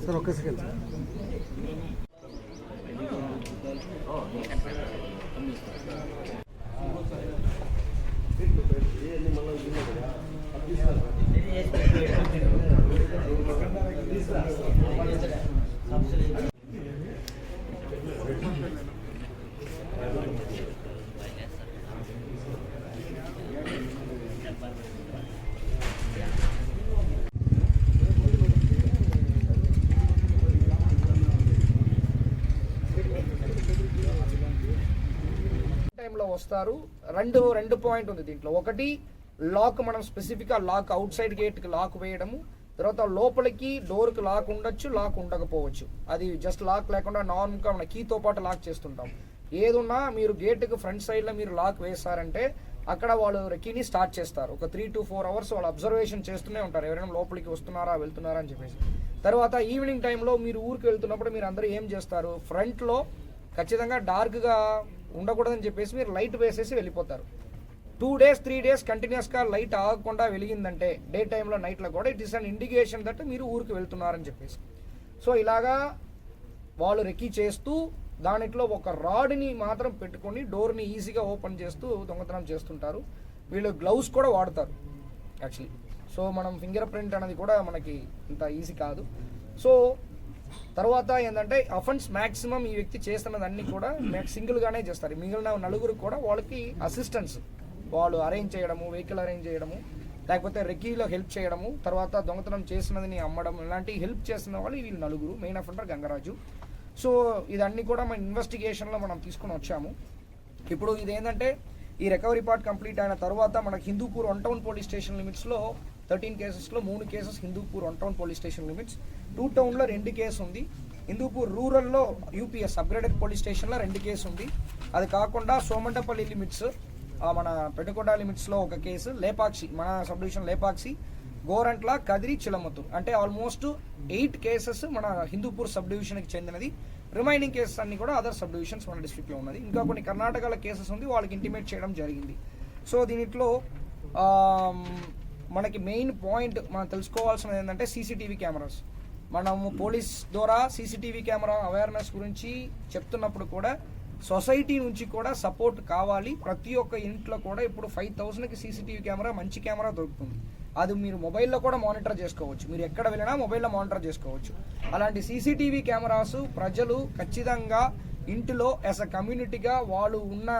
Sir ఒక్క second sir. టైంలో వస్తారు. రెండు పాయింట్ ఉంది దీంట్లో. ఒకటి, లాక్ మనం స్పెసిఫిక్గా లాక్ అవుట్ సైడ్ గేట్కి లాక్ వేయడము, తర్వాత లోపలికి డోర్కి లాక్ ఉండొచ్చు, లాక్ ఉండకపోవచ్చు. అది జస్ట్ లాక్ లేకుండా నార్మల్గా మన కీతో పాటు లాక్ చేస్తుంటాం. ఏదున్నా మీరు గేట్కి ఫ్రంట్ సైడ్లో మీరు లాక్ వేస్తారంటే అక్కడ వాళ్ళు కీని స్టార్ట్ చేస్తారు. ఒక 3 to 4 hours వాళ్ళు అబ్జర్వేషన్ చేస్తూనే ఉంటారు, ఎవరైనా లోపలికి వస్తున్నారా వెళ్తున్నారా అని చెప్పేసి. తర్వాత ఈవినింగ్ టైంలో మీరు ఊరికి వెళ్తున్నప్పుడు మీరు అందరూ ఏం చేస్తారు, ఫ్రంట్లో ఖచ్చితంగా డార్క్గా ఉండకూడదని చెప్పేసి మీరు లైట్ వేసేసి వెళ్ళిపోతారు. 2 days 3 days కంటిన్యూస్గా లైట్ ఆగకుండా వెలిగిందంటే డే టైంలో నైట్లో కూడా it is an indication that మీరు ఊరికి వెళ్తున్నారని చెప్పేసి. సో ఇలాగా వాళ్ళు రెక్కీ చేస్తూ దానిట్లో ఒక రాడ్ని మాత్రం పెట్టుకొని డోర్ని ఈజీగా ఓపెన్ చేస్తూ దొంగతనం చేస్తుంటారు. వీళ్ళు గ్లౌస్ కూడా వాడతారు యాక్చువల్లీ. సో మనం ఫింగర్ ప్రింట్ అనేది కూడా మనకి ఇంత ఈజీ కాదు. సో తర్వాత ఏంటంటే అఫెన్స్ మ్యాక్సిమం ఈ వ్యక్తి చేస్తున్నదన్నీ కూడా సింగిల్గానే చేస్తారు. మిగిలిన నలుగురు కూడా వాళ్ళకి అసిస్టెంట్స్, వాళ్ళు అరేంజ్ చేయడము, వెహికల్ అరేంజ్ చేయడము, లేకపోతే రెక్కీలో హెల్ప్ చేయడము, తర్వాత దొంగతనం చేసినదని అమ్మడం, ఇలాంటి హెల్ప్ చేస్తున్న వాళ్ళు వీళ్ళు నలుగురు. Main offender Gangaraju. సో ఇదన్నీ కూడా మన ఇన్వెస్టిగేషన్లో మనం తీసుకుని వచ్చాము. ఇప్పుడు ఇదేంటంటే ఈ రికవరీ పార్ట్ కంప్లీట్ అయిన తర్వాత మనకి హిందూపూర్ 1 టౌన్ పోలీస్ స్టేషన్ లిమిట్స్లో 13 కేసెస్లో 3 cases Hindupur 1 town police station limits, 2 టౌన్లో 2 కేసు ఉంది. హిందూపూర్ రూరల్లో యూపీఎస్ అప్గ్రేడెడ్ పోలీస్ స్టేషన్లో 2 కేసు ఉంది. అది కాకుండా సోమంటపల్లి లిమిట్స్, మన పెట్టుకోట లిమిట్స్లో 1 కేసు, లేపాక్షి మన సబ్ డివిజన్ లేపాక్షి, గోరంట్ల, కదిరి, చిలమత్తూరు, అంటే ఆల్మోస్ట్ 8 కేసెస్ మన హిందూపూర్ సబ్ డివిజన్కి చెందినది. రిమైనింగ్ కేసెస్ అన్ని కూడా అదర్ సబ్ డివిజన్స్ మన డిస్ట్రిక్ట్లో ఉన్నది. ఇంకా కొన్ని కర్ణాటకలో కేసెస్ ఉంది, వాళ్ళకి ఇంటిమేట్ చేయడం జరిగింది. సో దీంట్లో మనకి మెయిన్ పాయింట్ మనం తెలుసుకోవాల్సినది ఏంటంటే సీసీటీవీ కెమెరాస్. మనము పోలీస్ ద్వారా సీసీటీవీ కెమెరా అవేర్నెస్ గురించి చెప్తున్నప్పుడు కూడా సొసైటీ నుంచి కూడా సపోర్ట్ కావాలి. ప్రతి ఒక్క ఇంట్లో కూడా ఇప్పుడు 5,000కి సీసీటీవీ కెమెరా, మంచి కెమెరా దొరుకుతుంది. అది మీరు మొబైల్లో కూడా మానిటర్ చేసుకోవచ్చు, మీరు ఎక్కడ వెళ్ళినా మొబైల్లో మానిటర్ చేసుకోవచ్చు. అలాంటి సీసీటీవీ కెమెరాస్ ప్రజలు ఖచ్చితంగా ఇంటిలో యాజ్ అ కమ్యూనిటీగా వాళ్ళు ఉన్న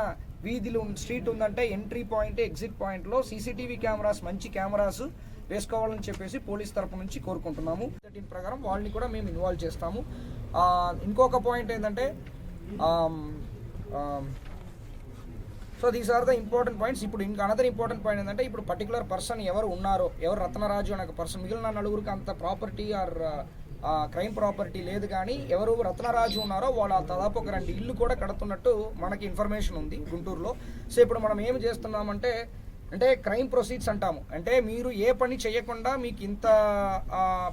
వీధిలో స్ట్రీట్ ఉందంటే ఎంట్రీ పాయింట్, ఎగ్జిట్ పాయింట్లో సీసీటీవీ కెమెరాస్, మంచి కెమెరాస్ వేసుకోవాలని చెప్పేసి పోలీస్ తరపు నుంచి కోరుకుంటున్నాము. 13 ప్రకారం వాళ్ళని కూడా మేము ఇన్వాల్వ్ చేస్తాము. ఇంకొక పాయింట్ ఏంటంటే so these are the important points. ఇప్పుడు ఇంకా అనదర్ ఇంపార్టెంట్ పాయింట్ ఏంటంటే ఇప్పుడు పర్టికులర్ పర్సన్ ఎవరు ఉన్నారో, ఎవరు రత్నరాజు అనే పర్సన్, మిగిలిన నలుగురికి అంత ప్రాపర్టీ ఆర్ క్రైమ్ ప్రాపర్టీ లేదు, కానీ ఎవరు రత్నరాజు ఉన్నారో వాళ్ళ దాదాపు ఒక 2 ఇల్లు కూడా కడుతున్నట్టు మనకి ఇన్ఫర్మేషన్ ఉంది గుంటూరులో. సో ఇప్పుడు మనం ఏం చేస్తున్నామంటే క్రైమ్ ప్రొసీడ్స్ అంటాము, అంటే మీరు ఏ పని చేయకుండా మీకు ఇంత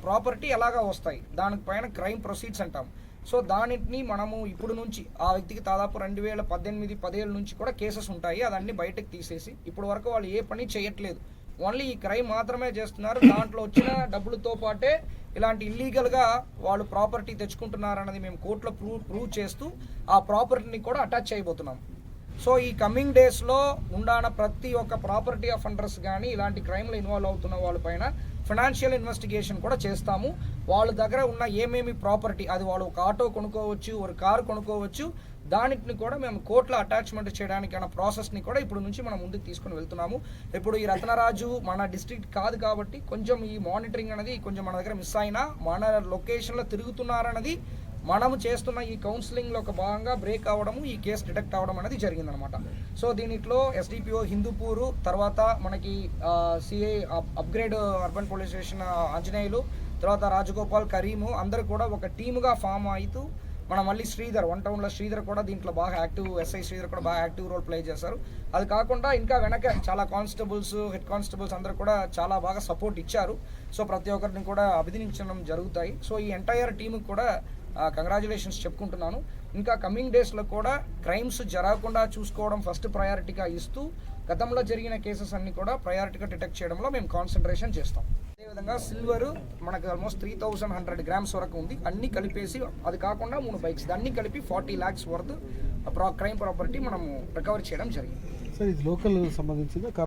ప్రాపర్టీ ఎలాగా వస్తాయి, దానిపైన క్రైమ్ ప్రొసీడ్స్ అంటాము. సో దానిని మనము ఇప్పుడు నుంచి ఆ వ్యక్తికి దాదాపు 2018-17 నుంచి కూడా కేసెస్ ఉంటాయి, అదన్నీ బయటకు తీసేసి ఇప్పుడు వరకు వాళ్ళు ఏ పని చేయట్లేదు, ఓన్లీ ఈ క్రైమ్ మాత్రమే చేస్తున్నారు. దాంట్లో వచ్చిన డబ్బులతో పాటే ఇలాంటి ఇల్లీగల్గా వాళ్ళు ప్రాపర్టీ తెచ్చుకుంటున్నారన్నది మేము కోర్టులో ప్రూవ్ చేస్తూ ఆ ప్రాపర్టీని కూడా అటాచ్ చేయబోతున్నాం. సో ఈ కమింగ్ డేస్లో ఉండాన ప్రతి ఒక్క ప్రాపర్టీ అఫెండర్స్ కానీ ఇలాంటి క్రైమ్లో ఇన్వాల్వ్ అవుతున్న వాళ్ళపైన ఫైనాన్షియల్ ఇన్వెస్టిగేషన్ కూడా చేస్తాము. వాళ్ళ దగ్గర ఉన్న ఏమేమి ప్రాపర్టీ, అది వాళ్ళు ఒక ఆటో కొనుక్కోవచ్చు, ఒక కారు కొనుక్కోవచ్చు, దానిని కూడా మేము కోర్టులో అటాచ్మెంట్ చేయడానికి అన్న ప్రాసెస్ని కూడా ఇప్పుడు నుంచి మనం ముందుకు తీసుకొని వెళ్తున్నాము. ఇప్పుడు ఈ రత్నరాజు మన డిస్ట్రిక్ట్ కాదు కాబట్టి కొంచెం ఈ మానిటరింగ్ అనేది కొంచెం మన దగ్గర మిస్ అయినా, మన లొకేషన్లో తిరుగుతున్నారన్నది మనము చేస్తున్న ఈ కౌన్సిలింగ్లో ఒక భాగంగా బ్రేక్ అవ్వడము, ఈ కేసు డిటెక్ట్ అవ్వడం అనేది జరిగిందనమాట. సో దీనిట్లో ఎస్డిపిఓ హిందూపూరు, తర్వాత మనకి CI upgrade urban police station Anjaneyulu, తర్వాత రాజగోపాల్, కరీము అందరూ కూడా ఒక టీముగా ఫామ్ అవుతూ మనం మళ్ళీ శ్రీధర్ 1 టౌన్లో శ్రీధర్ కూడా దీంట్లో బాగా యాక్టివ్, ఎస్ఐ శ్రీధర్ కూడా బాగా యాక్టివ్ రోల్ ప్లే చేశారు. అది కాకుండా ఇంకా వెనక చాలా కానిస్టేబుల్స్, హెడ్ కానిస్టేబుల్స్ అందరూ కూడా చాలా బాగా సపోర్ట్ ఇచ్చారు. సో ప్రతి ఒక్కరిని కూడా అభినందించడం జరుగుతాయి. సో ఈ ఎంటైర్ టీంకి కూడా కంగ్రాచులేషన్స్ చెప్పుకుంటున్నాను. ఇంకా కమింగ్ డేస్లో కూడా క్రైమ్స్ జరగకుండా చూసుకోవడం ఫస్ట్ ప్రయారిటీగా ఇస్తూ గతంలో జరిగిన కేసెస్ అన్ని కూడా ప్రయారిటీగా డిటెక్ట్ చేయడంలో మేము కాన్సన్ట్రేషన్ చేస్తాం. అదేవిధంగా సిల్వర్ మనకు ఆల్మోస్ట్ 3100 గ్రామ్స్ వరకు ఉంది. అన్ని కలిపేసి, అది కాకుండా 3 బైక్స్, అన్ని కలిపి 40 lakhs వర్త్ క్రైమ్ ప్రాపర్టీ మనము రికవరీ చేయడం జరిగింది. సార్ ఇది లోకల్ సంబంధించిందా?